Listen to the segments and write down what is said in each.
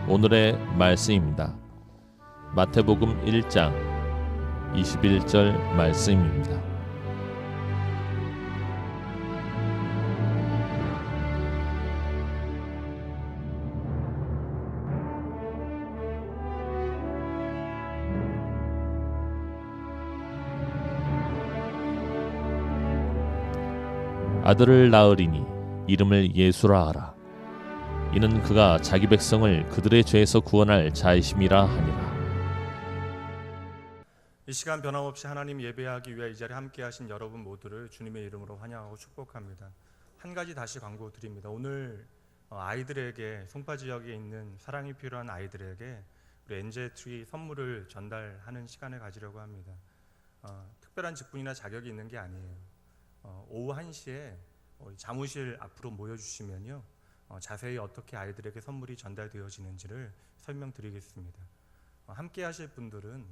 오늘의 말씀입니다. 마태복음 1장 21절 말씀입니다. 아들을 낳으리니 이름을 예수라 하라. 이는 그가 자기 백성을 그들의 죄에서 구원할 자이심이라 하니라. 이 시간 변함없이 하나님 예배하기 위해 이 자리에 함께 하신 여러분 모두를 주님의 이름으로 환영하고 축복합니다. 한 가지 다시 광고 드립니다. 오늘 아이들에게 송파 지역에 있는 사랑이 필요한 아이들에게 우리 엔젤트리 선물을 전달하는 시간을 가지려고 합니다. 특별한 직분이나 자격이 있는 게 아니에요. 오후 1시에 사무실 앞으로 모여주시면요, 자세히 어떻게 아이들에게 선물이 전달되어지는지를 설명드리겠습니다. 함께 하실 분들은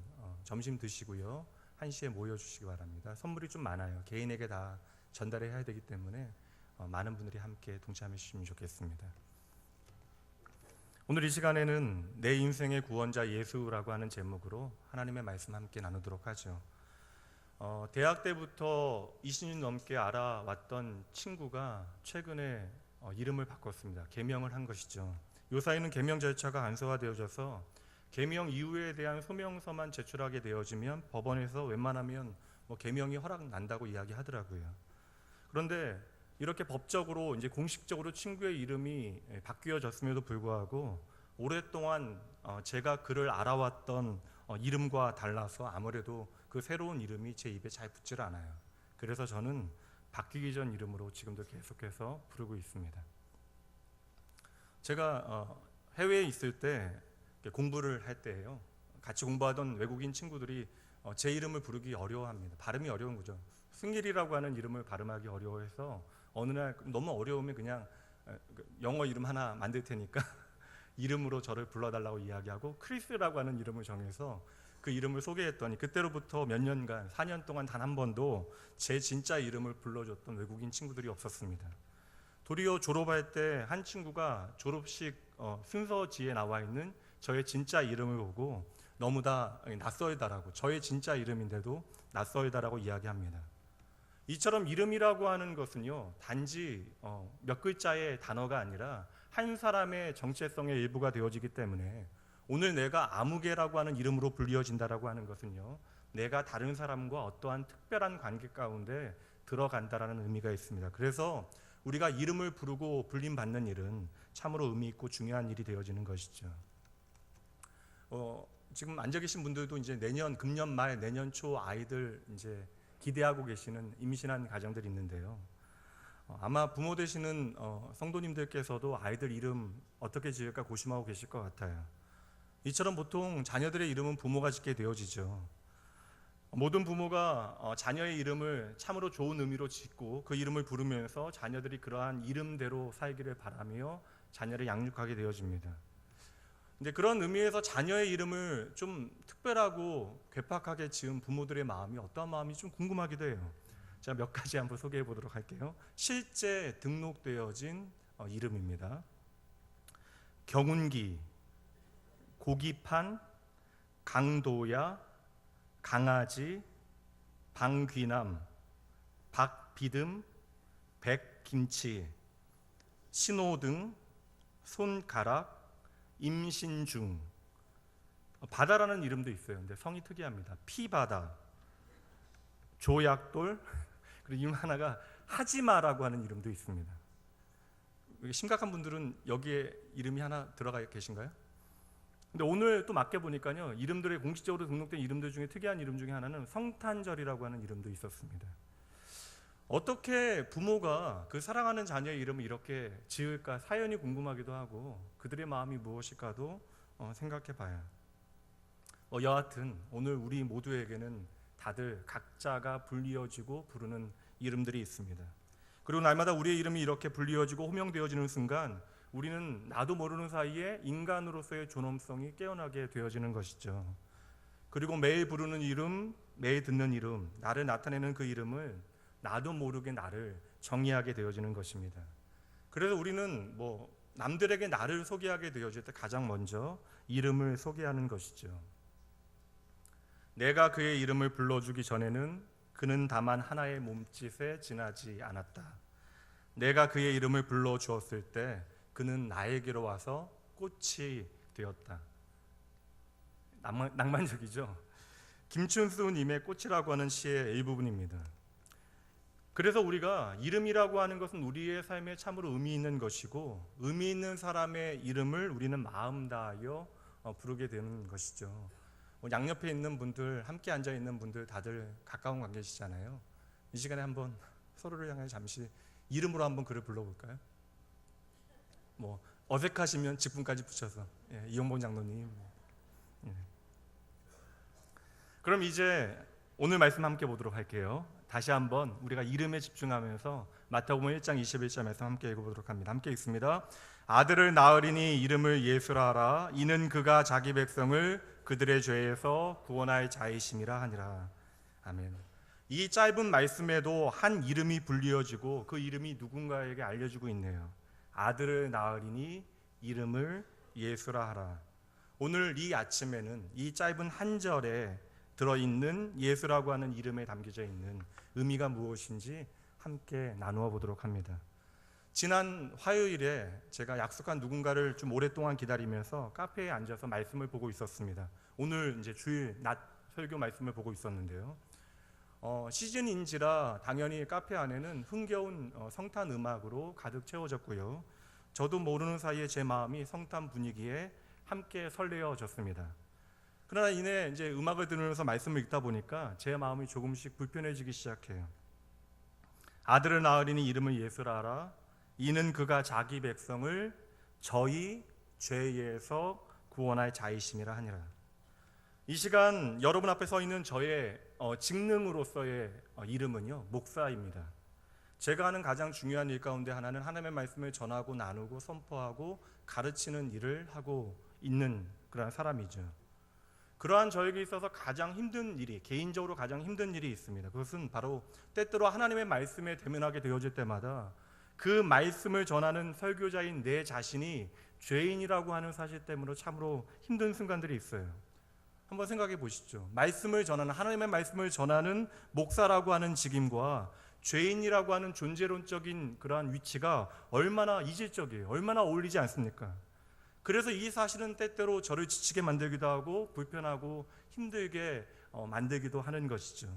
점심 드시고요, 1시에 모여주시기 바랍니다. 선물이 좀 많아요. 개인에게 다 전달해야 되기 때문에 많은 분들이 함께 동참해 주시면 좋겠습니다. 오늘 이 시간에는 내 인생의 구원자 예수라고 하는 제목으로 하나님의 말씀 함께 나누도록 하죠. 대학 때부터 20년 넘게 알아왔던 친구가 최근에 이름을 바꿨습니다. 개명을 한 것이죠. 요 사이는 개명 절차가 간소화되어져서 개명 이유에 대한 소명서만 제출하게 되어지면 법원에서 웬만하면 개명이 허락난다고 이야기하더라고요. 그런데 이렇게 법적으로 이제 공식적으로 친구의 이름이 바뀌어졌음에도 불구하고 오랫동안 제가 그를 알아왔던 이름과 달라서 아무래도 그 새로운 이름이 제 입에 잘 붙질 않아요. 그래서 저는 바뀌기 전 이름으로 지금도 계속해서 부르고 있습니다. 제가 해외에 있을 때 공부를 할 때예요, 같이 공부하던 외국인 친구들이 제 이름을 부르기 어려워합니다. 발음이 어려운 거죠. 승길이라고 하는 이름을 발음하기 어려워해서 어느 날 너무 어려우면 그냥 영어 이름 하나 만들 테니까 이름으로 저를 불러달라고 이야기하고 크리스라고 하는 이름을 정해서 그 이름을 소개했더니 그때로부터 몇 년간 4년 동안 단 한 번도 제 진짜 이름을 불러줬던 외국인 친구들이 없었습니다. 도리어 졸업할 때 한 친구가 졸업식 순서지에 나와 있는 저의 진짜 이름을 보고 너무나 낯설다라고, 저의 진짜 이름인데도 낯설다라고 이야기합니다. 이처럼 이름이라고 하는 것은요, 단지 몇 글자의 단어가 아니라 한 사람의 정체성의 일부가 되어지기 때문에 오늘 내가 아무개라고 하는 이름으로 불리어진다라고 하는 것은요, 내가 다른 사람과 어떠한 특별한 관계 가운데 들어간다라는 의미가 있습니다. 그래서 우리가 이름을 부르고 불림받는 일은 참으로 의미 있고 중요한 일이 되어지는 것이죠. 지금 앉아 계신 분들도 이제 내년 금년 말 내년 초 아이들 이제 기대하고 계시는 임신한 가정들이 있는데요. 아마 부모 되시는 성도님들께서도 아이들 이름 어떻게 지을까 고심하고 계실 것 같아요. 이처럼 보통 자녀들의 이름은 부모가 짓게 되어지죠. 모든 부모가 자녀의 이름을 참으로 좋은 의미로 짓고 그 이름을 부르면서 자녀들이 그러한 이름대로 살기를 바라며 자녀를 양육하게 되어집니다. 근데 그런 의미에서 자녀의 이름을 좀 특별하고 괴팍하게 지은 부모들의 마음이 어떠한 마음인지 좀 궁금하기도 해요. 제가 몇 가지 한번 소개해 보도록 할게요. 실제 등록되어진 이름입니다. 경운기, 고기판, 강도야, 강아지, 방귀남, 박비듬, 백김치, 신호등, 손가락, 임신중. 바다라는 이름도 있어요. 근데 성이 특이합니다. 피바다, 조약돌, 그리고 이름 하나가 하지마라고 하는 이름도 있습니다. 심각한 분들은 여기에 이름이 하나 들어가 계신가요? 근데 오늘 또 맞게 보니까요, 이름들의 공식적으로 등록된 이름들 중에 특이한 이름 중에 하나는 성탄절이라고 하는 이름도 있었습니다. 어떻게 부모가 그 사랑하는 자녀의 이름을 이렇게 지을까 사연이 궁금하기도 하고 그들의 마음이 무엇일까도 생각해 봐요. 여하튼 오늘 우리 모두에게는 다들 각자가 불리어지고 부르는 이름들이 있습니다. 그리고 날마다 우리의 이름이 이렇게 불리어지고 호명되어지는 순간 우리는 나도 모르는 사이에 인간으로서의 존엄성이 깨어나게 되어지는 것이죠. 그리고 매일 부르는 이름, 매일 듣는 이름, 나를 나타내는 그 이름을 나도 모르게 나를 정의하게 되어지는 것입니다. 그래서 우리는 남들에게 나를 소개하게 되어질 때 가장 먼저 이름을 소개하는 것이죠. 내가 그의 이름을 불러주기 전에는 그는 다만 하나의 몸짓에 지나지 않았다. 내가 그의 이름을 불러주었을 때 그는 나에게로 와서 꽃이 되었다. 낭만적이죠. 김춘수 님의 꽃이라고 하는 시의 일부분입니다. 그래서 우리가 이름이라고 하는 것은 우리의 삶에 참으로 의미 있는 것이고, 의미 있는 사람의 이름을 우리는 마음 다하여 부르게 되는 것이죠. 양옆에 있는 분들, 함께 앉아 있는 분들 다들 가까운 관계시잖아요. 이 시간에 한번 서로를 향해 잠시 이름으로 한번 그를 불러볼까요? 어색하시면 직분까지 붙여서, 이용본 장로님. 그럼 이제 오늘 말씀 함께 보도록 할게요. 다시 한번 우리가 이름에 집중하면서 마태복음 1장 21절 말씀 함께 읽어보도록 합니다. 함께 읽습니다. 아들을 낳으리니 이름을 예수라 하라. 이는 그가 자기 백성을 그들의 죄에서 구원할 자이심이라 하니라. 아멘. 이 짧은 말씀에도 한 이름이 불리어지고 그 이름이 누군가에게 알려주고 있네요. 아들을 낳으리니 이름을 예수라 하라. 오늘 이 아침에는 이 짧은 한 절에 들어있는 예수라고 하는 이름에 담겨져 있는 의미가 무엇인지 함께 나누어 보도록 합니다. 지난 화요일에 제가 약속한 누군가를 좀 오랫동안 기다리면서 카페에 앉아서 말씀을 보고 있었습니다. 오늘 이제 주일 낮 설교 말씀을 보고 있었는데요. 시즌인지라 당연히 카페 안에는 흥겨운 성탄 음악으로 가득 채워졌고요. 저도 모르는 사이에 제 마음이 성탄 분위기에 함께 설레어졌습니다. 그러나 이내 이제 음악을 들으면서 말씀을 읽다 보니까 제 마음이 조금씩 불편해지기 시작해요. 아들을 낳으리니 이름을 예수라 하라. 이는 그가 자기 백성을 저희 죄에서 구원할 자이심이라 하니라. 이 시간 여러분 앞에 서 있는 저의 직능으로서의 이름은요, 목사입니다. 제가 하는 가장 중요한 일 가운데 하나는 하나님의 말씀을 전하고 나누고 선포하고 가르치는 일을 하고 있는 그런 사람이죠. 그러한 저에게 있어서 가장 힘든 일이, 개인적으로 가장 힘든 일이 있습니다. 그것은 바로 때때로 하나님의 말씀에 대면하게 되어질 때마다 그 말씀을 전하는 설교자인 내 자신이 죄인이라고 하는 사실 때문에 참으로 힘든 순간들이 있어요. 한번 생각해 보시죠. 말씀을 전하는, 하나님의 말씀을 전하는 목사라고 하는 직임과 죄인이라고 하는 존재론적인 그러한 위치가 얼마나 이질적이에요. 얼마나 어울리지 않습니까? 그래서 이 사실은 때때로 저를 지치게 만들기도 하고 불편하고 힘들게 만들기도 하는 것이죠.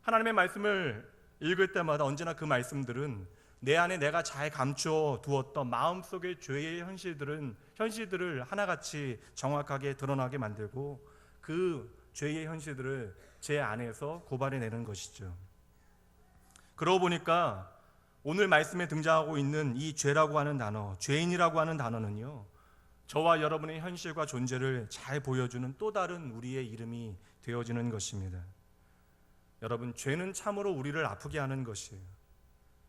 하나님의 말씀을 읽을 때마다 언제나 그 말씀들은 내 안에 내가 잘 감추어 두었던 마음속의 죄의 현실들을 하나같이 정확하게 드러나게 만들고 그 죄의 현실들을 제 안에서 고발해내는 것이죠. 그러고 보니까 오늘 말씀에 등장하고 있는 이 죄라고 하는 단어, 죄인이라고 하는 단어는요, 저와 여러분의 현실과 존재를 잘 보여주는 또 다른 우리의 이름이 되어지는 것입니다. 여러분, 죄는 참으로 우리를 아프게 하는 것이에요.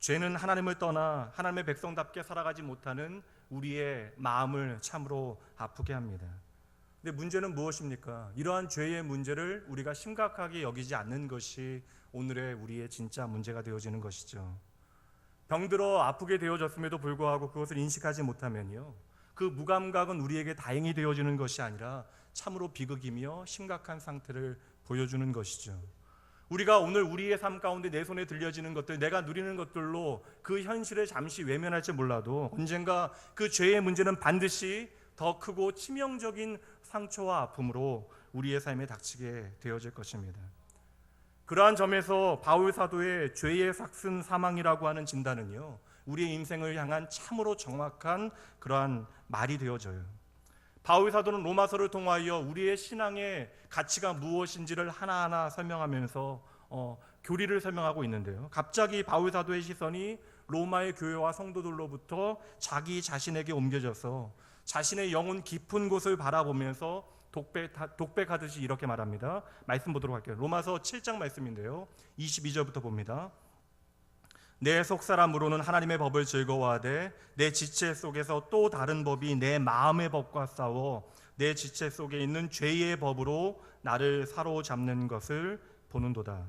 죄는 하나님을 떠나 하나님의 백성답게 살아가지 못하는 우리의 마음을 참으로 아프게 합니다. 근데 문제는 무엇입니까? 이러한 죄의 문제를 우리가 심각하게 여기지 않는 것이 오늘의 우리의 진짜 문제가 되어지는 것이죠. 병들어 아프게 되어졌음에도 불구하고 그것을 인식하지 못하면요, 그 무감각은 우리에게 다행이 되어지는 것이 아니라 참으로 비극이며 심각한 상태를 보여주는 것이죠. 우리가 오늘 우리의 삶 가운데 내 손에 들려지는 것들, 내가 누리는 것들로 그 현실을 잠시 외면할지 몰라도 언젠가 그 죄의 문제는 반드시 더 크고 치명적인 상처와 아픔으로 우리의 삶에 닥치게 되어질 것입니다. 그러한 점에서 바울 사도의 죄의 삭슨 사망이라고 하는 진단은요, 우리의 인생을 향한 참으로 정확한 그러한 말이 되어져요. 바울 사도는 로마서를 통하여 우리의 신앙의 가치가 무엇인지를 하나하나 설명하면서 교리를 설명하고 있는데요, 갑자기 바울 사도의 시선이 로마의 교회와 성도들로부터 자기 자신에게 옮겨져서 자신의 영혼 깊은 곳을 바라보면서 독백하듯이 이렇게 말합니다. 말씀 보도록 할게요. 로마서 7장 말씀인데요, 22절부터 봅니다. 내 속사람으로는 하나님의 법을 즐거워하되 내 지체 속에서 또 다른 법이 내 마음의 법과 싸워 내 지체 속에 있는 죄의 법으로 나를 사로잡는 것을 보는도다.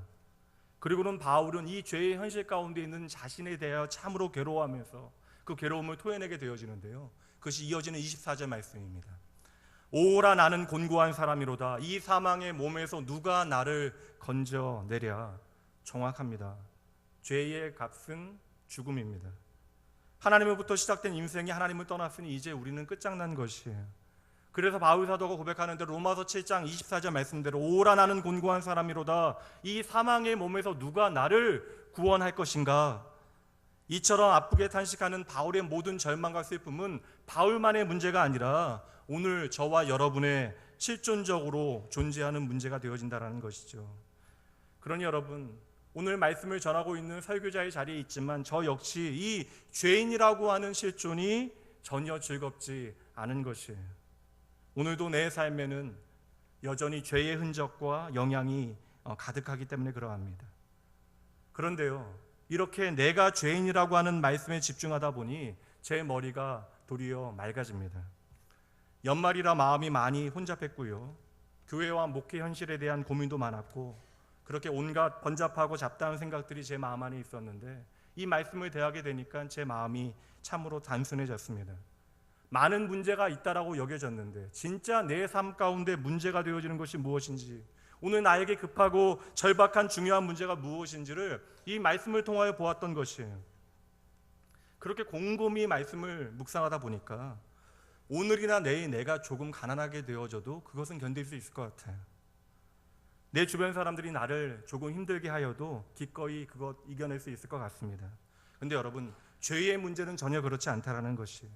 그리고는 바울은 이 죄의 현실 가운데 있는 자신에 대하여 참으로 괴로워하면서 그 괴로움을 토해내게 되어지는데요. 그것이 이어지는 24절 말씀입니다. 오라 나는 곤고한 사람이로다. 이 사망의 몸에서 누가 나를 건져내랴. 정확합니다. 죄의 값은 죽음입니다. 하나님으로부터 시작된 인생이 하나님을 떠났으니 이제 우리는 끝장난 것이에요. 그래서 바울 사도가 고백하는 대로 로마서 7장 24절 말씀대로 오라 나는 곤고한 사람이로다. 이 사망의 몸에서 누가 나를 구원할 것인가. 이처럼 아프게 탄식하는 바울의 모든 절망과 슬픔은 바울만의 문제가 아니라 오늘 저와 여러분의 실존적으로 존재하는 문제가 되어진다는 것이죠. 그러니 여러분, 오늘 말씀을 전하고 있는 설교자의 자리에 있지만 저 역시 이 죄인이라고 하는 실존이 전혀 즐겁지 않은 것이에요. 오늘도 내 삶에는 여전히 죄의 흔적과 영향이 가득하기 때문에 그러합니다. 그런데요, 이렇게 내가 죄인이라고 하는 말씀에 집중하다 보니 제 머리가 도리어 맑아집니다. 연말이라 마음이 많이 혼잡했고요. 교회와 목회 현실에 대한 고민도 많았고 그렇게 온갖 번잡하고 잡다한 생각들이 제 마음 안에 있었는데 이 말씀을 대하게 되니까 제 마음이 참으로 단순해졌습니다. 많은 문제가 있다라고 여겨졌는데 진짜 내 삶 가운데 문제가 되어지는 것이 무엇인지, 오늘 나에게 급하고 절박한 중요한 문제가 무엇인지를 이 말씀을 통하여 보았던 것이에요. 그렇게 곰곰이 말씀을 묵상하다 보니까 오늘이나 내일 내가 조금 가난하게 되어져도 그것은 견딜 수 있을 것 같아요. 내 주변 사람들이 나를 조금 힘들게 하여도 기꺼이 그것 이겨낼 수 있을 것 같습니다. 그런데 여러분, 죄의 문제는 전혀 그렇지 않다라는 것이에요.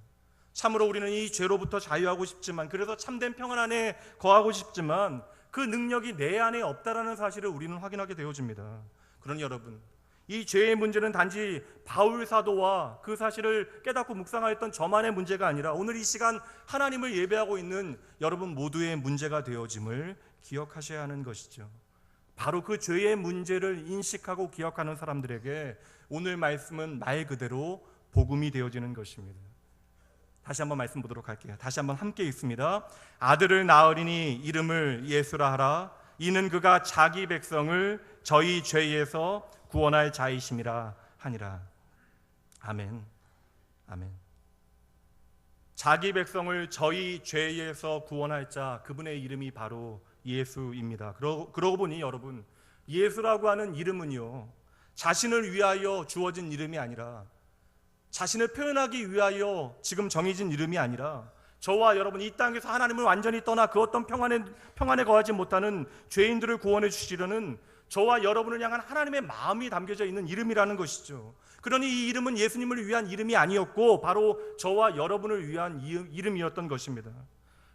참으로 우리는 이 죄로부터 자유하고 싶지만, 그래서 참된 평안 안에 거하고 싶지만 그 능력이 내 안에 없다라는 사실을 우리는 확인하게 되어집니다. 그러니 여러분, 이 죄의 문제는 단지 바울 사도와 그 사실을 깨닫고 묵상하였던 저만의 문제가 아니라 오늘 이 시간 하나님을 예배하고 있는 여러분 모두의 문제가 되어짐을 기억하셔야 하는 것이죠. 바로 그 죄의 문제를 인식하고 기억하는 사람들에게 오늘 말씀은 말 그대로 복음이 되어지는 것입니다. 다시 한번 말씀 보도록 할게요. 다시 한번 함께 읽습니다. 아들을 낳으리니 이름을 예수라 하라. 이는 그가 자기 백성을 저희 죄에서 구원할 자이심이라 하니라. 아멘. 아멘. 자기 백성을 저희 죄에서 구원할 자, 그분의 이름이 바로 예수입니다. 그러고 보니 여러분, 예수라고 하는 이름은요, 자신을 위하여 주어진 이름이 아니라, 자신을 표현하기 위하여 지금 정해진 이름이 아니라, 저와 여러분 이 땅에서 하나님을 완전히 떠나 그 어떤 평안에 거하지 못하는 죄인들을 구원해 주시려는 저와 여러분을 향한 하나님의 마음이 담겨져 있는 이름이라는 것이죠. 그러니 이 이름은 예수님을 위한 이름이 아니었고 바로 저와 여러분을 위한 이름이었던 것입니다.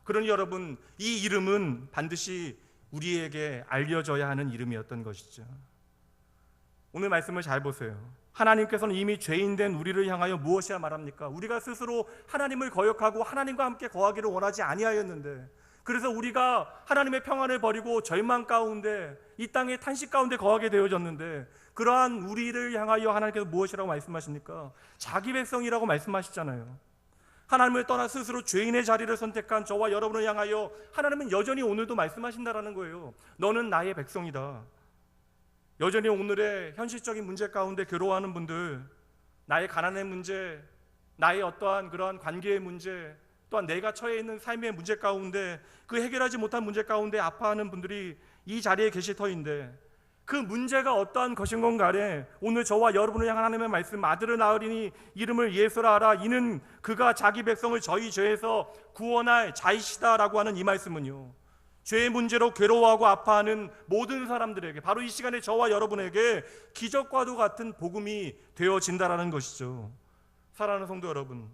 그러니 여러분, 이 이름은 반드시 우리에게 알려져야 하는 이름이었던 것이죠. 오늘 말씀을 잘 보세요. 하나님께서는 이미 죄인된 우리를 향하여 무엇이야 말합니까? 우리가 스스로 하나님을 거역하고 하나님과 함께 거하기를 원하지 아니하였는데, 그래서 우리가 하나님의 평안을 버리고 절망 가운데 이 땅의 탄식 가운데 거하게 되어졌는데, 그러한 우리를 향하여 하나님께서 무엇이라고 말씀하십니까? 자기 백성이라고 말씀하시잖아요. 하나님을 떠나 스스로 죄인의 자리를 선택한 저와 여러분을 향하여 하나님은 여전히 오늘도 말씀하신다라는 거예요. 너는 나의 백성이다. 여전히 오늘의 현실적인 문제 가운데 괴로워하는 분들, 나의 가난의 문제, 나의 어떠한 그러한 관계의 문제, 또한 내가 처해 있는 삶의 문제 가운데 그 해결하지 못한 문제 가운데 아파하는 분들이 이 자리에 계실 터인데, 그 문제가 어떠한 것인 건 간에 오늘 저와 여러분을 향한 하나님의 말씀, 아들을 낳으리니 이름을 예수라 하라. 이는 그가 자기 백성을 저희 죄에서 구원할 자이시다라고 하는 이 말씀은요, 죄의 문제로 괴로워하고 아파하는 모든 사람들에게, 바로 이 시간에 저와 여러분에게 기적과도 같은 복음이 되어진다라는 것이죠. 사랑하는 성도 여러분,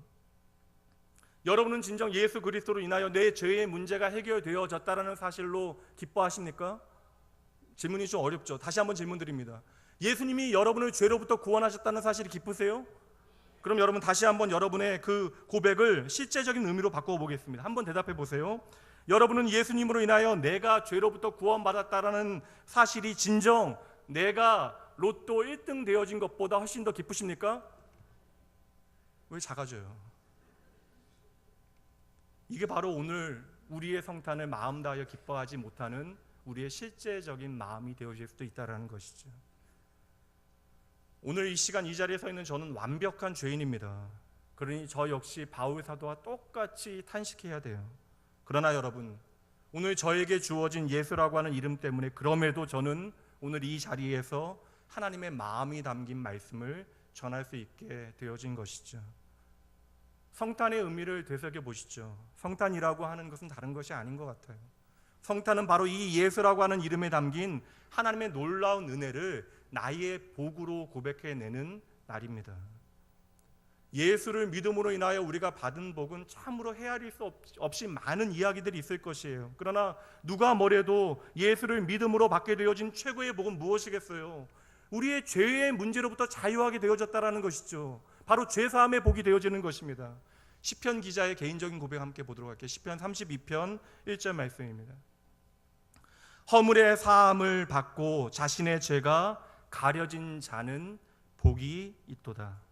여러분은 진정 예수 그리스도로 인하여 내 죄의 문제가 해결되어졌다라는 사실로 기뻐하십니까? 질문이 좀 어렵죠. 다시 한번 질문 드립니다. 예수님이 여러분을 죄로부터 구원하셨다는 사실이 기쁘세요? 그럼 여러분 다시 한번 여러분의 그 고백을 실제적인 의미로 바꿔보겠습니다. 한번 대답해 보세요. 여러분은 예수님으로 인하여 내가 죄로부터 구원받았다라는 사실이 진정 내가 로또 1등 되어진 것보다 훨씬 더 기쁘십니까? 왜 작아져요? 이게 바로 오늘 우리의 성탄을 마음 다하여 기뻐하지 못하는 우리의 실제적인 마음이 되어질 수도 있다는 것이죠. 오늘 이 시간 이 자리에 서 있는 저는 완벽한 죄인입니다. 그러니 저 역시 바울 사도와 똑같이 탄식해야 돼요. 그러나 여러분, 오늘 저에게 주어진 예수라고 하는 이름 때문에 그럼에도 저는 오늘 이 자리에서 하나님의 마음이 담긴 말씀을 전할 수 있게 되어진 것이죠. 성탄의 의미를 되새겨 보시죠. 성탄이라고 하는 것은 다른 것이 아닌 것 같아요. 성탄은 바로 이 예수라고 하는 이름에 담긴 하나님의 놀라운 은혜를 나의 복으로 고백해내는 날입니다. 예수를 믿음으로 인하여 우리가 받은 복은 참으로 헤아릴 수 없이 많은 이야기들이 있을 것이에요. 그러나 누가 뭐래도 예수를 믿음으로 받게 되어진 최고의 복은 무엇이겠어요? 우리의 죄의 문제로부터 자유하게 되어졌다라는 것이죠. 바로 죄사함의 복이 되어지는 것입니다. 시편 기자의 개인적인 고백 함께 보도록 할게요. 시편 32편 1절 말씀입니다. 허물의 사함을 받고 자신의 죄가 가려진 자는 복이 있도다.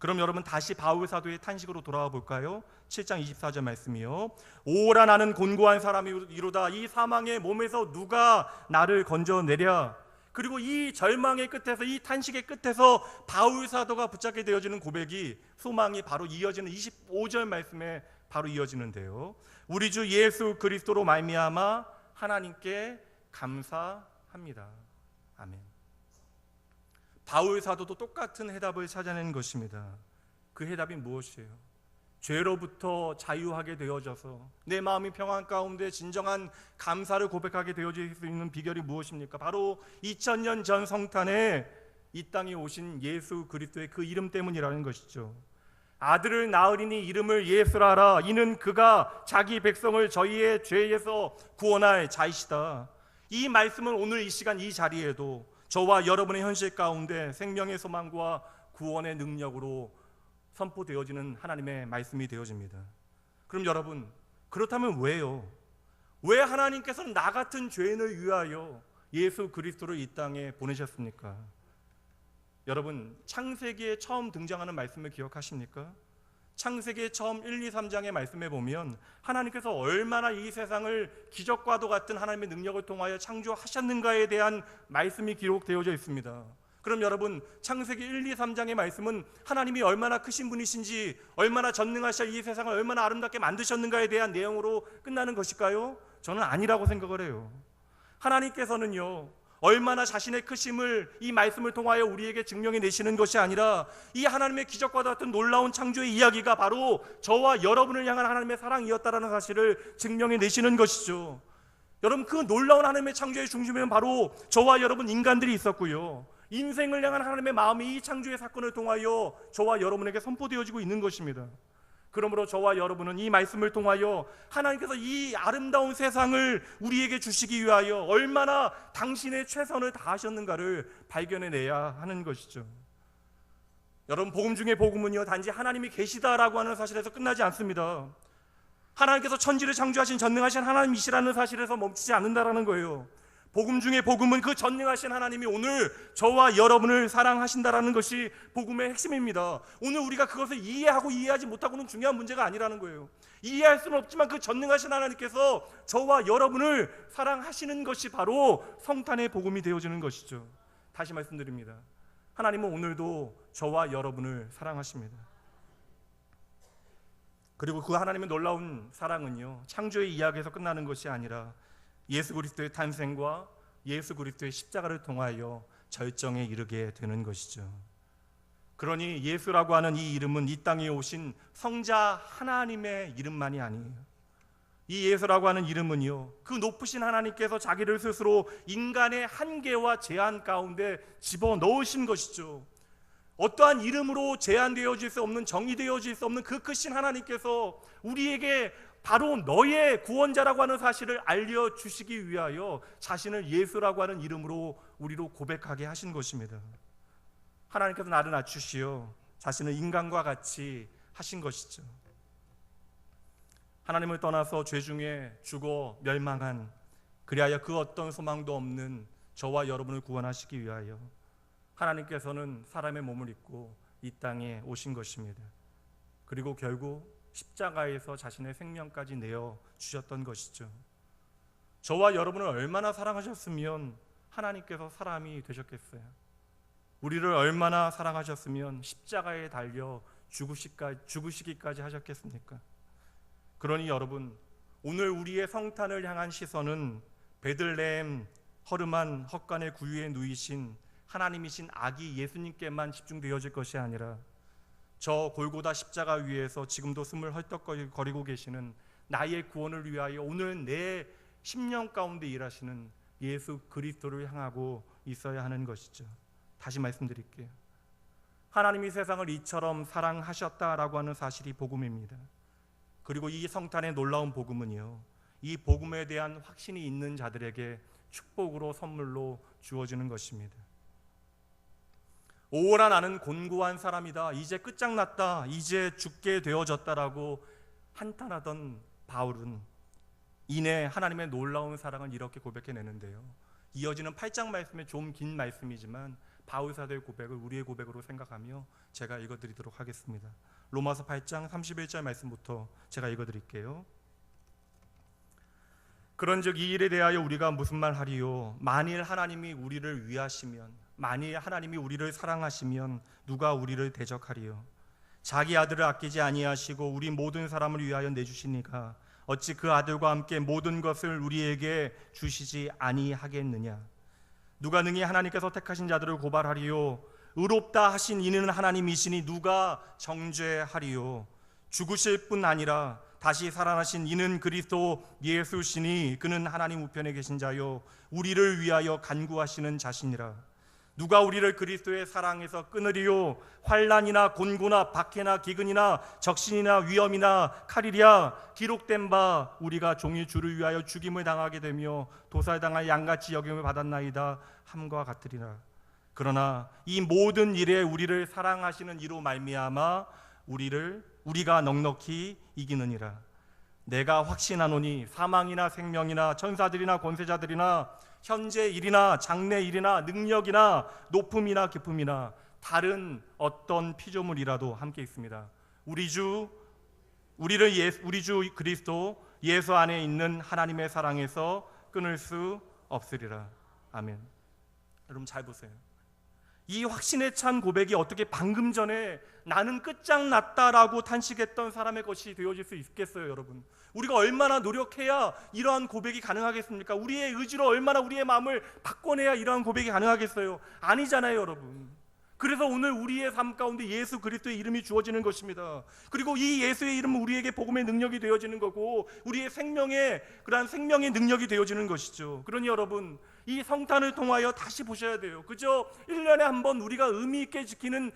그럼 여러분 다시 바울 사도의 탄식으로 돌아와 볼까요? 7장 24절 말씀이요. 오라 나는 곤고한 사람이로다. 이 사망의 몸에서 누가 나를 건져내랴. 그리고 이 절망의 끝에서, 이 탄식의 끝에서 바울 사도가 붙잡게 되어지는 고백이, 소망이 바로 이어지는 25절 말씀에 바로 이어지는데요. 우리 주 예수 그리스도로 말미암아 하나님께 감사합니다. 아멘. 바울 사도도 똑같은 해답을 찾아낸 것입니다. 그 해답이 무엇이에요? 죄로부터 자유하게 되어져서 내 마음이 평안 가운데 진정한 감사를 고백하게 되어질 수 있는 비결이 무엇입니까? 바로 2000년 전 성탄에 이 땅에 오신 예수 그리스도의 그 이름 때문이라는 것이죠. 아들을 낳으리니 이름을 예수라 하라. 이는 그가 자기 백성을 저희의 죄에서 구원할 자이시다. 이 말씀은 오늘 이 시간 이 자리에도 저와 여러분의 현실 가운데 생명의 소망과 구원의 능력으로 선포되어지는 하나님의 말씀이 되어집니다. 그럼 여러분, 그렇다면 왜요? 왜 하나님께서는 나 같은 죄인을 위하여 예수 그리스도를 이 땅에 보내셨습니까? 여러분, 창세기에 처음 등장하는 말씀을 기억하십니까? 창세기 처음 1, 2, 3장의 말씀에 보면 하나님께서 얼마나 이 세상을 기적과도 같은 하나님의 능력을 통하여 창조하셨는가에 대한 말씀이 기록되어져 있습니다. 그럼 여러분, 창세기 1, 2, 3장의 말씀은 하나님이 얼마나 크신 분이신지, 얼마나 전능하셔 이 세상을 얼마나 아름답게 만드셨는가에 대한 내용으로 끝나는 것일까요? 저는 아니라고 생각을 해요. 하나님께서는요, 얼마나 자신의 크심을 이 말씀을 통하여 우리에게 증명해 내시는 것이 아니라 이 하나님의 기적과 같은 놀라운 창조의 이야기가 바로 저와 여러분을 향한 하나님의 사랑이었다라는 사실을 증명해 내시는 것이죠. 여러분, 그 놀라운 하나님의 창조의 중심에는 바로 저와 여러분 인간들이 있었고요, 인생을 향한 하나님의 마음이 이 창조의 사건을 통하여 저와 여러분에게 선포되어지고 있는 것입니다. 그러므로 저와 여러분은 이 말씀을 통하여 하나님께서 이 아름다운 세상을 우리에게 주시기 위하여 얼마나 당신의 최선을 다하셨는가를 발견해내야 하는 것이죠. 여러분, 복음 중에 복음은요, 단지 하나님이 계시다라고 하는 사실에서 끝나지 않습니다. 하나님께서 천지를 창조하신 전능하신 하나님이시라는 사실에서 멈추지 않는다라는 거예요. 복음 중에 복음은 그 전능하신 하나님이 오늘 저와 여러분을 사랑하신다라는 것이 복음의 핵심입니다. 오늘 우리가 그것을 이해하고 이해하지 못하고는 중요한 문제가 아니라는 거예요. 이해할 수는 없지만 그 전능하신 하나님께서 저와 여러분을 사랑하시는 것이 바로 성탄의 복음이 되어지는 것이죠. 다시 말씀드립니다. 하나님은 오늘도 저와 여러분을 사랑하십니다. 그리고 그 하나님의 놀라운 사랑은요, 창조의 이야기에서 끝나는 것이 아니라 예수 그리스도의 탄생과 예수 그리스도의 십자가를 통하여 절정에 이르게 되는 것이죠. 그러니 예수라고 하는 이 이름은 이 땅에 오신 성자 하나님의 이름만이 아니에요. 이 예수라고 하는 이름은요, 그 높으신 하나님께서 자기를 스스로 인간의 한계와 제한 가운데 집어넣으신 것이죠. 어떠한 이름으로 제한되어질 수 없는, 정의되어질 수 없는 그 크신 하나님께서 우리에게 바로 너의 구원자라고 하는 사실을 알려주시기 위하여 자신을 예수라고 하는 이름으로 우리로 고백하게 하신 것입니다. 하나님께서 나를 낮추시어 자신을 인간과 같이 하신 것이죠. 하나님을 떠나서 죄 중에 죽어 멸망한, 그리하여 그 어떤 소망도 없는 저와 여러분을 구원하시기 위하여 하나님께서는 사람의 몸을 입고 이 땅에 오신 것입니다. 그리고 결국 십자가에서 자신의 생명까지 내어 주셨던 것이죠. 저와 여러분을 얼마나 사랑하셨으면 하나님께서 사람이 되셨겠어요? 우리를 얼마나 사랑하셨으면 십자가에 달려 죽으시기까지 하셨겠습니까? 그러니 여러분, 오늘 우리의 성탄을 향한 시선은 베들레헴 허름한 헛간의 구유에 누이신 하나님이신 아기 예수님께만 집중되어질 것이 아니라 저 골고다 십자가 위에서 지금도 숨을 헐떡거리고 계시는 나의 구원을 위하여 오늘 내 심령 가운데 일하시는 예수 그리스도를 향하고 있어야 하는 것이죠. 다시 말씀드릴게요. 하나님이 세상을 이처럼 사랑하셨다라고 하는 사실이 복음입니다. 그리고 이 성탄의 놀라운 복음은요, 이 복음에 대한 확신이 있는 자들에게 축복으로 선물로 주어지는 것입니다. 오호라 나는 곤고한 사람이다, 이제 끝장났다, 이제 죽게 되어졌다라고 한탄하던 바울은 이내 하나님의 놀라운 사랑을 이렇게 고백해내는데요, 이어지는 8장 말씀에 좀 긴 말씀이지만 바울 사도의 고백을 우리의 고백으로 생각하며 제가 읽어드리도록 하겠습니다. 로마서 8장 31절 말씀부터 제가 읽어드릴게요. 그런즉 이 일에 대하여 우리가 무슨 말 하리요? 만일 하나님이 우리를 위하시면, 만일 하나님이 우리를 사랑하시면 누가 우리를 대적하리요? 자기 아들을 아끼지 아니하시고 우리 모든 사람을 위하여 내주시니까 어찌 그 아들과 함께 모든 것을 우리에게 주시지 아니하겠느냐? 누가 능히 하나님께서 택하신 자들을 고발하리요? 의롭다 하신 이는 하나님이시니 누가 정죄하리요? 죽으실 뿐 아니라 다시 살아나신 이는 그리스도 예수시니 그는 하나님 우편에 계신 자요 우리를 위하여 간구하시는 자시니라. 누가 우리를 그리스도의 사랑에서 끊으리요? 환난이나 곤고나 박해나 기근이나 적신이나 위험이나 칼이랴. 기록된 바 우리가 종일 주를 위하여 죽임을 당하게 되며 도살당할 양같이 여김을 받았나이다 함과 같으리라. 그러나 이 모든 일에 우리를 사랑하시는 이로 말미암아 우리가 넉넉히 이기느니라. 내가 확신하노니 사망이나 생명이나 천사들이나 권세자들이나 현재 일이나 장래 일이나 능력이나 높음이나 깊음이나 다른 어떤 피조물이라도 함께 있습니다. 우리 주 그리스도 예수 안에 있는 하나님의 사랑에서 끊을 수 없으리라. 아멘. 여러분 잘 보세요. 이 확신에 찬 고백이 어떻게 방금 전에 나는 끝장났다라고 탄식했던 사람의 것이 되어질 수 있겠어요, 여러분? 우리가 얼마나 노력해야 이러한 고백이 가능하겠습니까? 우리의 의지로 얼마나 우리의 마음을 바꿔내야 이러한 고백이 가능하겠어요? 아니잖아요, 여러분. 그래서 오늘 우리의 삶 가운데 예수 그리스도의 이름이 주어지는 것입니다. 그리고 이 예수의 이름은 우리에게 복음의 능력이 되어지는 거고 우리의 그러한 생명의 능력이 되어지는 것이죠. 그러니 여러분, 이 성탄을 통하여 다시 보셔야 돼요. 그저 1년에 한 번 우리가 의미 있게 지키는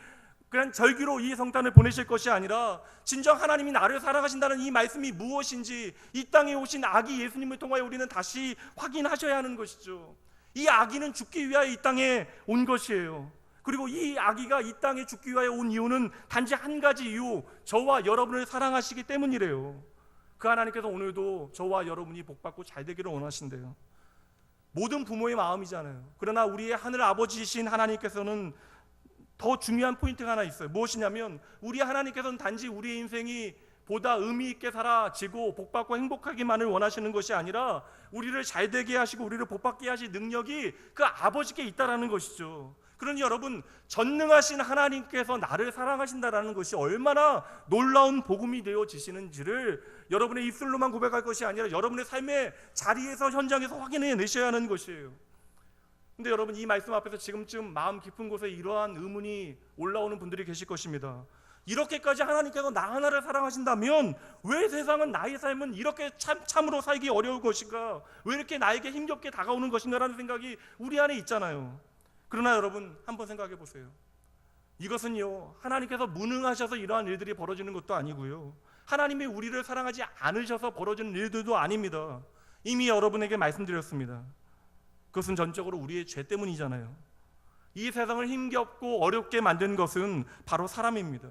그냥 절기로 이 성탄을 보내실 것이 아니라 진정 하나님이 나를 사랑하신다는 이 말씀이 무엇인지 이 땅에 오신 아기 예수님을 통하여 우리는 다시 확인하셔야 하는 것이죠. 이 아기는 죽기 위하여 이 땅에 온 것이에요. 그리고 이 아기가 이 땅에 죽기 위하여 온 이유는 단지 한 가지 이유, 저와 여러분을 사랑하시기 때문이래요. 그 하나님께서 오늘도 저와 여러분이 복받고 잘 되기를 원하신대요. 모든 부모의 마음이잖아요. 그러나 우리의 하늘 아버지이신 하나님께서는 더 중요한 포인트가 하나 있어요. 무엇이냐면 우리 하나님께서는 단지 우리의 인생이 보다 의미 있게 살아지고 복받고 행복하기만을 원하시는 것이 아니라 우리를 잘 되게 하시고 우리를 복받게 하실 능력이 그 아버지께 있다라는 것이죠. 그러니 여러분, 전능하신 하나님께서 나를 사랑하신다라는 것이 얼마나 놀라운 복음이 되어지시는지를 여러분의 입술로만 고백할 것이 아니라 여러분의 삶의 자리에서 현장에서 확인해 내셔야 하는 것이에요. 근데 여러분, 이 말씀 앞에서 지금쯤 마음 깊은 곳에 이러한 의문이 올라오는 분들이 계실 것입니다. 이렇게까지 하나님께서 나 하나를 사랑하신다면 왜 세상은 나의 삶은 이렇게 참으로 살기 어려울 것인가? 왜 이렇게 나에게 힘겹게 다가오는 것인가라는 생각이 우리 안에 있잖아요. 그러나 여러분, 한번 생각해 보세요. 이것은요, 하나님께서 무능하셔서 이러한 일들이 벌어지는 것도 아니고요, 하나님이 우리를 사랑하지 않으셔서 벌어지는 일들도 아닙니다. 이미 여러분에게 말씀드렸습니다. 그것은 전적으로 우리의 죄 때문이잖아요. 이 세상을 힘겹고 어렵게 만든 것은 바로 사람입니다.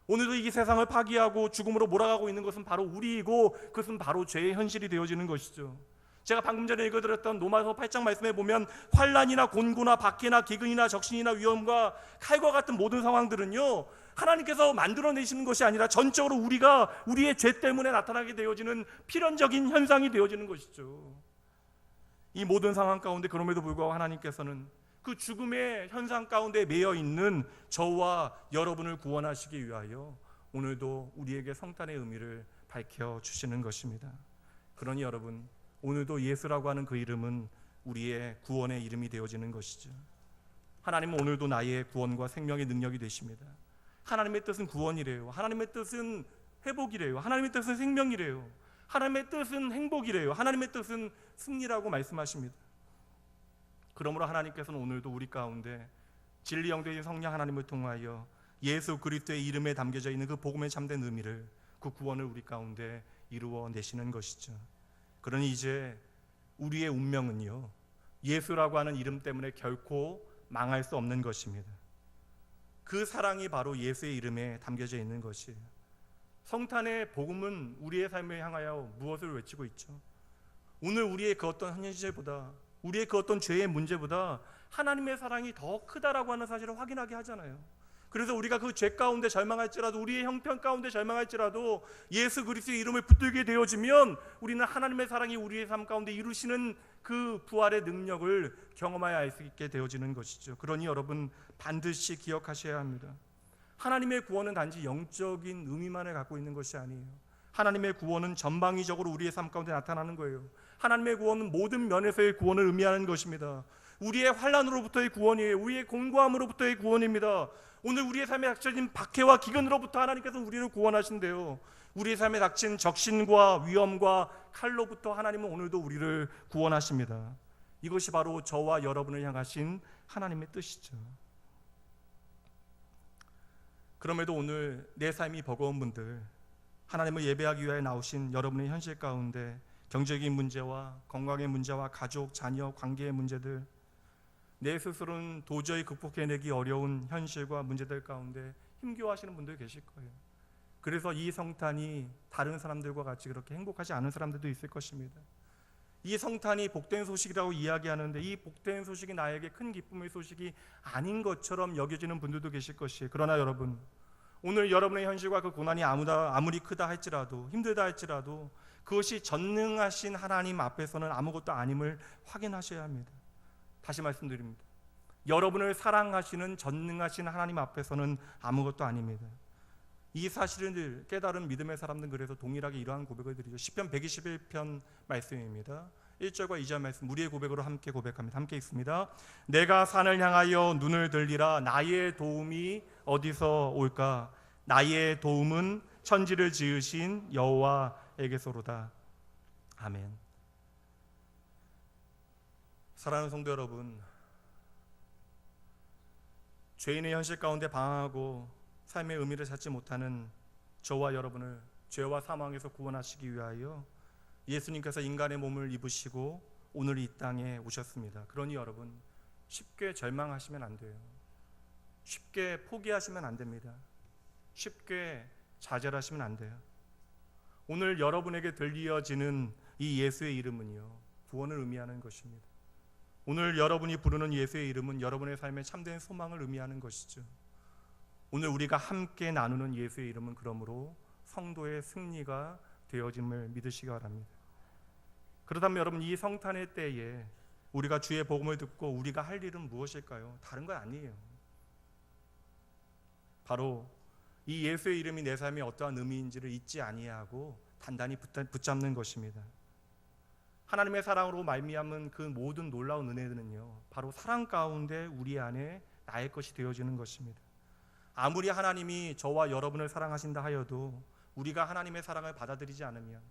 오늘도 이 세상을 파괴하고 죽음으로 몰아가고 있는 것은 바로 우리이고 그것은 바로 죄의 현실이 되어지는 것이죠. 제가 방금 전에 읽어드렸던 로마서 8장 말씀에 보면 환난이나 곤고나 박해나 기근이나 적신이나 위험과 칼과 같은 모든 상황들은요, 하나님께서 만들어내시는 것이 아니라 전적으로 우리의 죄 때문에 나타나게 되어지는 필연적인 현상이 되어지는 것이죠. 이 모든 상황 가운데 그럼에도 불구하고 하나님께서는 그 죽음의 현상 가운데 매여 있는 저와 여러분을 구원하시기 위하여 오늘도 우리에게 성탄의 의미를 밝혀주시는 것입니다. 그러니 여러분, 오늘도 예수라고 하는 그 이름은 우리의 구원의 이름이 되어지는 것이죠. 하나님은 오늘도 나의 구원과 생명의 능력이 되십니다. 하나님의 뜻은 구원이래요. 하나님의 뜻은 회복이래요. 하나님의 뜻은 생명이래요. 하나님의 뜻은 행복이래요. 하나님의 뜻은 승리라고 말씀하십니다. 그러므로 하나님께서는 오늘도 우리 가운데 진리 영되신 성령 하나님을 통하여 예수 그리스도의 이름에 담겨져 있는 그 복음의 참된 의미를, 그 구원을 우리 가운데 이루어내시는 것이죠. 그러니 이제 우리의 운명은요, 예수라고 하는 이름 때문에 결코 망할 수 없는 것입니다. 그 사랑이 바로 예수의 이름에 담겨져 있는 것이에요. 성탄의 복음은 우리의 삶을 향하여 무엇을 외치고 있죠? 오늘 우리의 그 어떤 현실보다, 우리의 그 어떤 죄의 문제보다 하나님의 사랑이 더 크다라고 하는 사실을 확인하게 하잖아요. 그래서 우리가 그 죄 가운데 절망할지라도, 우리의 형편 가운데 절망할지라도 예수 그리스도의 이름을 붙들게 되어지면 우리는 하나님의 사랑이 우리의 삶 가운데 이루시는 그 부활의 능력을 경험하여 알 수 있게 되어지는 것이죠. 그러니 여러분, 반드시 기억하셔야 합니다. 하나님의 구원은 단지 영적인 의미만을 갖고 있는 것이 아니에요. 하나님의 구원은 전방위적으로 우리의 삶 가운데 나타나는 거예요. 하나님의 구원은 모든 면에서의 구원을 의미하는 것입니다. 우리의 환난으로부터의 구원이에요. 우리의 공고함으로부터의 구원입니다. 오늘 우리의 삶에 닥쳐진 박해와 기근으로부터 하나님께서 우리를 구원하신대요. 우리의 삶에 닥친 적신과 위험과 칼로부터 하나님은 오늘도 우리를 구원하십니다. 이것이 바로 저와 여러분을 향하신 하나님의 뜻이죠. 그럼에도 오늘 내 삶이 버거운 분들, 하나님을 예배하기 위해 나오신 여러분의 현실 가운데 경제적인 문제와 건강의 문제와 가족, 자녀, 관계의 문제들, 내 스스로는 도저히 극복해내기 어려운 현실과 문제들 가운데 힘겨워하시는 분들 계실 거예요. 그래서 이 성탄이 다른 사람들과 같이 그렇게 행복하지 않은 사람들도 있을 것입니다. 이 성탄이 복된 소식이라고 이야기하는데 이 복된 소식이 나에게 큰 기쁨의 소식이 아닌 것처럼 여겨지는 분들도 계실 것이에요. 그러나 여러분, 오늘 여러분의 현실과 그 고난이 아무리 크다 할지라도, 힘들다 할지라도 그것이 전능하신 하나님 앞에서는 아무것도 아님을 확인하셔야 합니다. 다시 말씀드립니다. 여러분을 사랑하시는 전능하신 하나님 앞에서는 아무것도 아닙니다. 이 사실을 깨달은 믿음의 사람들은 그래서 동일하게 이러한 고백을 드리죠. 시편 121편 말씀입니다. 1절과 2절 말씀, 우리의 고백으로 함께 고백합니다. 함께 읽습니다. 내가 산을 향하여 눈을 들리라. 나의 도움이 어디서 올까? 나의 도움은 천지를 지으신 여호와에게서로다. 아멘. 사랑하는 성도 여러분, 죄인의 현실 가운데 방황하고 삶의 의미를 찾지 못하는 저와 여러분을 죄와 사망에서 구원하시기 위하여 예수님께서 인간의 몸을 입으시고 오늘 이 땅에 오셨습니다. 그러니 여러분, 쉽게 절망하시면 안 돼요. 쉽게 포기하시면 안 됩니다. 쉽게 좌절하시면 안 돼요. 오늘 여러분에게 들려지는 이 예수의 이름은요, 구원을 의미하는 것입니다. 오늘 여러분이 부르는 예수의 이름은 여러분의 삶에 참된 소망을 의미하는 것이죠. 오늘 우리가 함께 나누는 예수의 이름은 그러므로 성도의 승리가 되어짐을 믿으시기 바랍니다. 그렇다면 여러분, 이 성탄의 때에 우리가 주의 복음을 듣고 우리가 할 일은 무엇일까요? 다른 거 아니에요. 바로 이 예수의 이름이 내 삶에 어떠한 의미인지를 잊지 아니하고 단단히 붙잡는 것입니다. 하나님의 사랑으로 말미암은 그 모든 놀라운 은혜들은요, 바로 사랑 가운데 우리 안에 나의 것이 되어지는 것입니다. 아무리 하나님이 저와 여러분을 사랑하신다 하여도 우리가 하나님의 사랑을 받아들이지 않으면,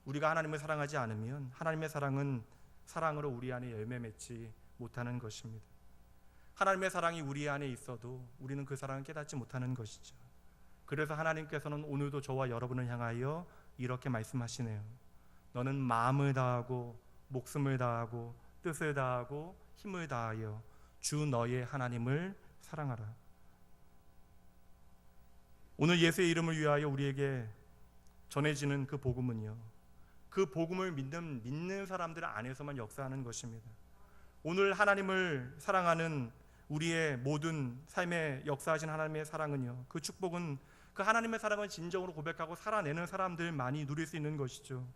우리가 하나님을 사랑하지 않으면 하나님의 사랑은 사랑으로 우리 안에 열매 맺지 못하는 것입니다. 하나님의 사랑이 우리 안에 있어도 우리는 그 사랑을 깨닫지 못하는 것이죠. 그래서 하나님께서는 오늘도 저와 여러분을 향하여 이렇게 말씀하시네요. 너는 마음을 다하고 목숨을 다하고 뜻을 다하고 힘을 다하여 주 너의 하나님을 사랑하라. 오늘 예수의 이름을 위하여 우리에게 전해지는 그 복음은요, 그 복음을 믿는 사람들 안에서만 역사하는 것입니다. 오늘 하나님을 사랑하는 우리의 모든 삶에 역사하신 하나님의 사랑은요, 그 축복은 그 하나님의 사랑을 진정으로 고백하고 살아내는 사람들만이 누릴 수 있는 것이죠.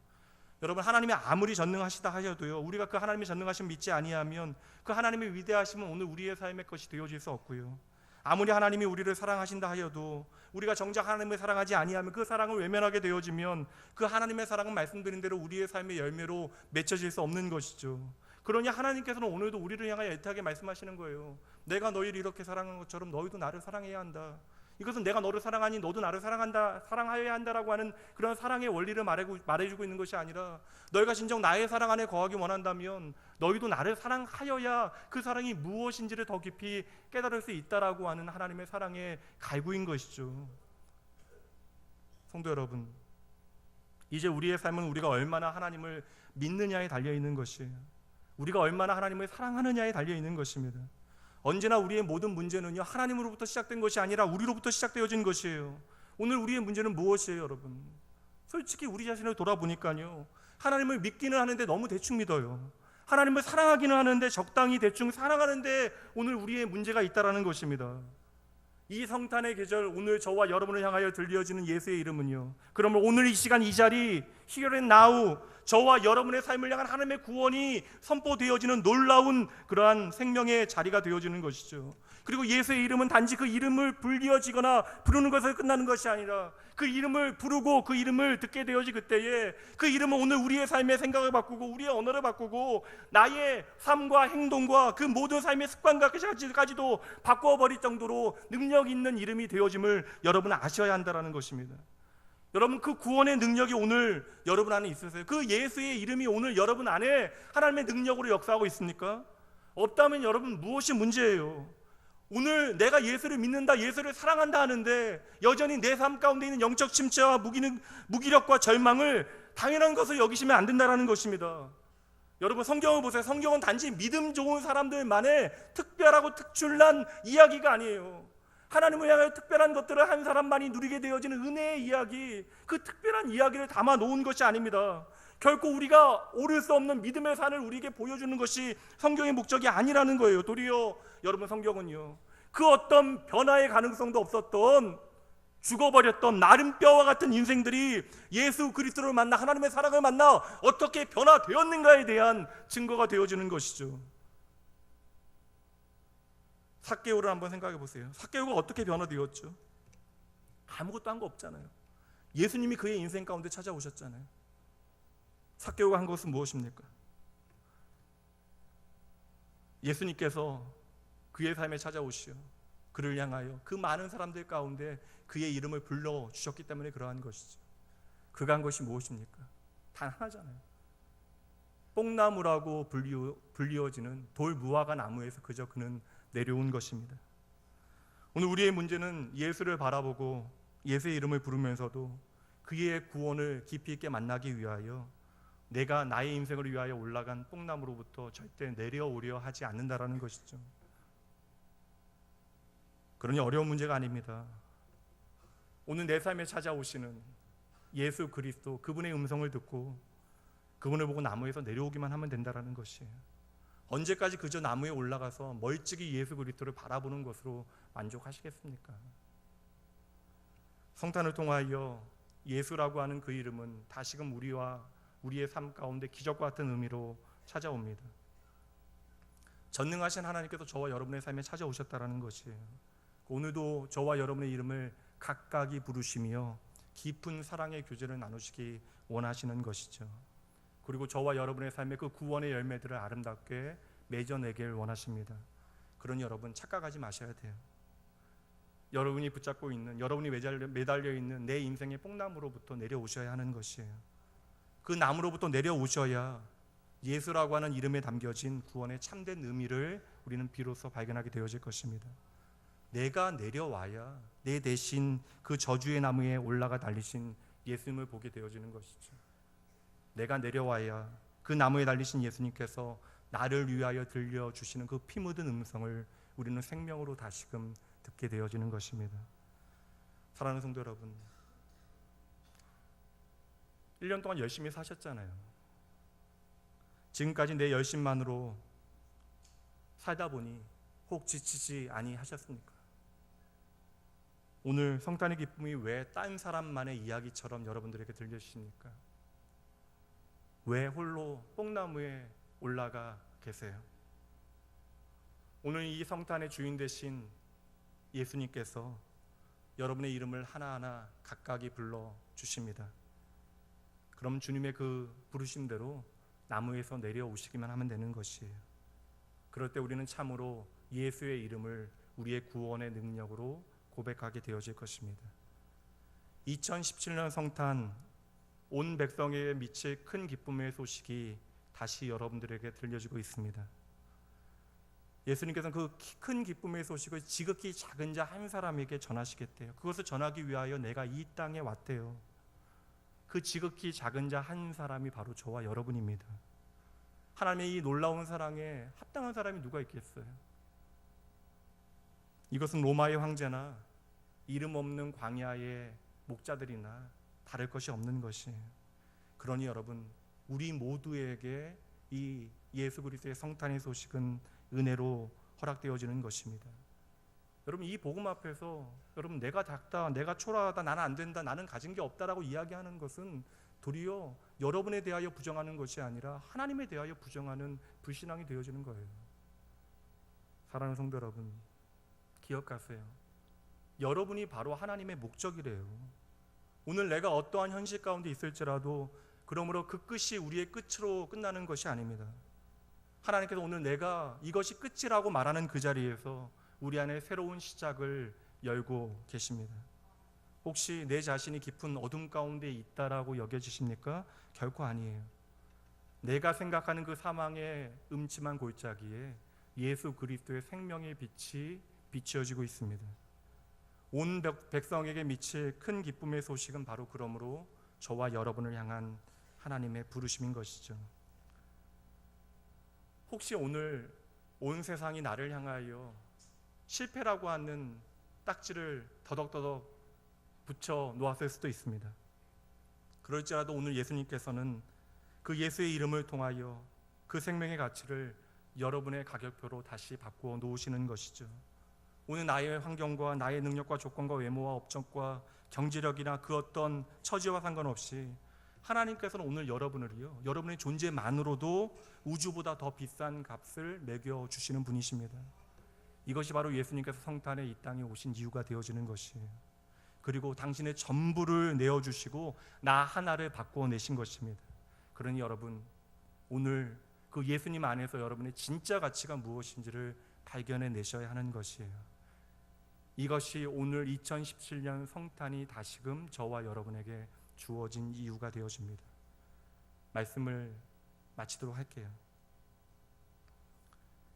여러분, 하나님이 아무리 전능하시다 하여도요, 우리가 그 하나님의 전능하심 믿지 아니하면 그 하나님의 위대하심은 오늘 우리의 삶의 것이 되어질 수 없고요. 아무리 하나님이 우리를 사랑하신다 하여도 우리가 정작 하나님을 사랑하지 아니하면 그 사랑을 외면하게 되어지면 그 하나님의 사랑은 말씀드린 대로 우리의 삶의 열매로 맺혀질 수 없는 것이죠. 그러니 하나님께서는 오늘도 우리를 향하여 애타게 말씀하시는 거예요. 내가 너희를 이렇게 사랑한 것처럼 너희도 나를 사랑해야 한다. 이것은 내가 너를 사랑하니 너도 나를 사랑하여야 한다라고 하는 그런 사랑의 원리를 말해주고 있는 것이 아니라, 너희가 진정 나의 사랑 안에 거하기 원한다면 너희도 나를 사랑하여야 그 사랑이 무엇인지를 더 깊이 깨달을 수 있다라고 하는 하나님의 사랑의 갈구인 것이죠. 성도 여러분, 이제 우리의 삶은 우리가 얼마나 하나님을 믿느냐에 달려있는 것이에요. 우리가 얼마나 하나님을 사랑하느냐에 달려있는 것입니다. 언제나 우리의 모든 문제는요, 하나님으로부터 시작된 것이 아니라 우리로부터 시작되어진 것이에요. 오늘 우리의 문제는 무엇이에요, 여러분? 솔직히 우리 자신을 돌아보니까요, 하나님을 믿기는 하는데 너무 대충 믿어요. 하나님을 사랑하기는 하는데 적당히 대충 사랑하는데 오늘 우리의 문제가 있다라는 것입니다. 이 성탄의 계절, 오늘 저와 여러분을 향하여 들려지는 예수의 이름은요, 그러면 오늘 이 시간 이 자리, Here and Now, 저와 여러분의 삶을 향한 하나님의 구원이 선포되어지는 놀라운 그러한 생명의 자리가 되어지는 것이죠. 그리고 예수의 이름은 단지 그 이름을 불리어지거나 부르는 것에 끝나는 것이 아니라, 그 이름을 부르고 그 이름을 듣게 되어지 그때에 그 이름은 오늘 우리의 삶의 생각을 바꾸고 우리의 언어를 바꾸고 나의 삶과 행동과 그 모든 삶의 습관까지도 바꿔버릴 정도로 능력 있는 이름이 되어짐을 여러분은 아셔야 한다는 것입니다. 여러분, 그 구원의 능력이 오늘 여러분 안에 있으세요? 그 예수의 이름이 오늘 여러분 안에 하나님의 능력으로 역사하고 있습니까? 없다면 여러분, 무엇이 문제예요? 오늘 내가 예수를 믿는다, 예수를 사랑한다 하는데 여전히 내 삶 가운데 있는 영적 침체와 무기력과 절망을 당연한 것을 여기시면 안 된다는 것입니다. 여러분, 성경을 보세요. 성경은 단지 믿음 좋은 사람들만의 특별하고 특출난 이야기가 아니에요. 하나님을 향하여 특별한 것들을 한 사람만이 누리게 되어지는 은혜의 이야기, 그 특별한 이야기를 담아 놓은 것이 아닙니다. 결코 우리가 오를 수 없는 믿음의 산을 우리에게 보여주는 것이 성경의 목적이 아니라는 거예요. 도리어 여러분, 성경은요, 그 어떤 변화의 가능성도 없었던, 죽어버렸던 마른 뼈와 같은 인생들이 예수 그리스도를 만나 하나님의 사랑을 만나 어떻게 변화되었는가에 대한 증거가 되어지는 것이죠. 삭개오를 한번 생각해 보세요. 삭개오가 어떻게 변화되었죠? 아무것도 한 거 없잖아요. 예수님이 그의 인생 가운데 찾아오셨잖아요. 삭개오가 한 것은 무엇입니까? 예수님께서 그의 삶에 찾아오시어 그를 향하여 그 많은 사람들 가운데 그의 이름을 불러주셨기 때문에 그러한 것이죠. 그가 한 것이 무엇입니까? 단 하나잖아요. 뽕나무라고 불리워지는 돌 무화과 나무에서 그저 그는 내려온 것입니다. 오늘 우리의 문제는 예수를 바라보고 예수의 이름을 부르면서도 그의 구원을 깊이 있게 만나기 위하여 내가 나의 인생을 위하여 올라간 뽕나무로부터 절대 내려오려 하지 않는다라는 것이죠. 그러니 어려운 문제가 아닙니다. 오늘 내 삶에 찾아오시는 예수 그리스도, 그분의 음성을 듣고 그분을 보고 나무에서 내려오기만 하면 된다라는 것이에요. 언제까지 그저 나무에 올라가서 멀찍이 예수 그리스도를 바라보는 것으로 만족하시겠습니까? 성탄을 통하여 예수라고 하는 그 이름은 다시금 우리와 우리의 삶 가운데 기적과 같은 의미로 찾아옵니다. 전능하신 하나님께서 저와 여러분의 삶에 찾아오셨다라는 것이에요. 오늘도 저와 여러분의 이름을 각각이 부르시며 깊은 사랑의 교제를 나누시기 원하시는 것이죠. 그리고 저와 여러분의 삶의 그 구원의 열매들을 아름답게 맺어내길 원하십니다. 그러니 여러분, 착각하지 마셔야 돼요. 여러분이 붙잡고 있는, 여러분이 매달려 있는 내 인생의 뽕나무로부터 내려오셔야 하는 것이에요. 그 나무로부터 내려오셔야 예수라고 하는 이름에 담겨진 구원의 참된 의미를 우리는 비로소 발견하게 되어질 것입니다. 내가 내려와야 내 대신 그 저주의 나무에 올라가 달리신 예수님을 보게 되어지는 것이죠. 내가 내려와야 그 나무에 달리신 예수님께서 나를 위하여 들려주시는 그 피 묻은 음성을 우리는 생명으로 다시금 듣게 되어지는 것입니다. 사랑하는 성도 여러분, 1년 동안 열심히 사셨잖아요. 지금까지 내 열심만으로 살다 보니 혹 지치지 아니하셨습니까? 오늘 성탄의 기쁨이 왜 딴 사람만의 이야기처럼 여러분들에게 들려주십니까? 왜 홀로 뽕나무에 올라가 계세요? 오늘 이 성탄의 주인 되신 예수님께서 여러분의 이름을 하나하나 각각이 불러 주십니다. 그럼 주님의 그 부르심대로 나무에서 내려오시기만 하면 되는 것이에요. 그럴 때 우리는 참으로 예수의 이름을 우리의 구원의 능력으로 고백하게 되어질 것입니다. 2017년 성탄, 온 백성에게 미칠 큰 기쁨의 소식이 다시 여러분들에게 들려지고 있습니다. 예수님께서는 그 큰 기쁨의 소식을 지극히 작은 자 한 사람에게 전하시겠대요. 그것을 전하기 위하여 내가 이 땅에 왔대요. 그 지극히 작은 자 한 사람이 바로 저와 여러분입니다. 하나님의 이 놀라운 사랑에 합당한 사람이 누가 있겠어요? 이것은 로마의 황제나 이름 없는 광야의 목자들이나 다를 것이 없는 것이에요. 그러니 여러분, 우리 모두에게 이 예수 그리스도의 성탄의 소식은 은혜로 허락되어지는 것입니다. 여러분, 이 복음 앞에서 여러분 내가 작다, 내가 초라하다, 나는 안 된다, 나는 가진 게 없다라고 이야기하는 것은 도리어 여러분에 대하여 부정하는 것이 아니라 하나님에 대하여 부정하는 불신앙이 되어지는 거예요. 사랑하는 성도 여러분, 기억하세요. 여러분이 바로 하나님의 목적이래요. 오늘 내가 어떠한 현실 가운데 있을지라도 그러므로 그 끝이 우리의 끝으로 끝나는 것이 아닙니다. 하나님께서 오늘 내가 이것이 끝이라고 말하는 그 자리에서 우리 안에 새로운 시작을 열고 계십니다. 혹시 내 자신이 깊은 어둠 가운데 있다라고 여겨지십니까? 결코 아니에요. 내가 생각하는 그 사망의 음침한 골짜기에 예수 그리스도의 생명의 빛이 비추어지고 있습니다. 온 백성에게 미칠 큰 기쁨의 소식은 바로 그러므로 저와 여러분을 향한 하나님의 부르심인 것이죠. 혹시 오늘 온 세상이 나를 향하여 실패라고 하는 딱지를 더덕더덕 붙여 놓았을 수도 있습니다. 그럴지라도 오늘 예수님께서는 그 예수의 이름을 통하여 그 생명의 가치를 여러분의 가격표로 다시 바꾸어 놓으시는 것이죠. 오늘 나의 환경과 나의 능력과 조건과 외모와 업적과 경제력이나 그 어떤 처지와 상관없이 하나님께서는 오늘 여러분을요, 여러분의 존재만으로도 우주보다 더 비싼 값을 매겨주시는 분이십니다. 이것이 바로 예수님께서 성탄에 이 땅에 오신 이유가 되어지는 것이에요. 그리고 당신의 전부를 내어주시고 나 하나를 바꾸어 내신 것입니다. 그러니 여러분, 오늘 그 예수님 안에서 여러분의 진짜 가치가 무엇인지를 발견해 내셔야 하는 것이에요. 이것이 오늘 2017년 성탄이 다시금 저와 여러분에게 주어진 이유가 되어집니다. 말씀을 마치도록 할게요.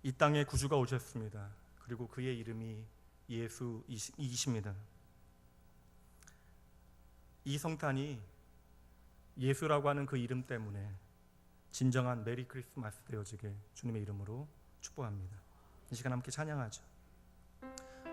이 땅에 구주가 오셨습니다. 그리고 그의 이름이 예수이십니다. 이 성탄이 예수라고 하는 그 이름 때문에 진정한 메리 크리스마스 되어지게 주님의 이름으로 축복합니다. 이 시간 함께 찬양하죠.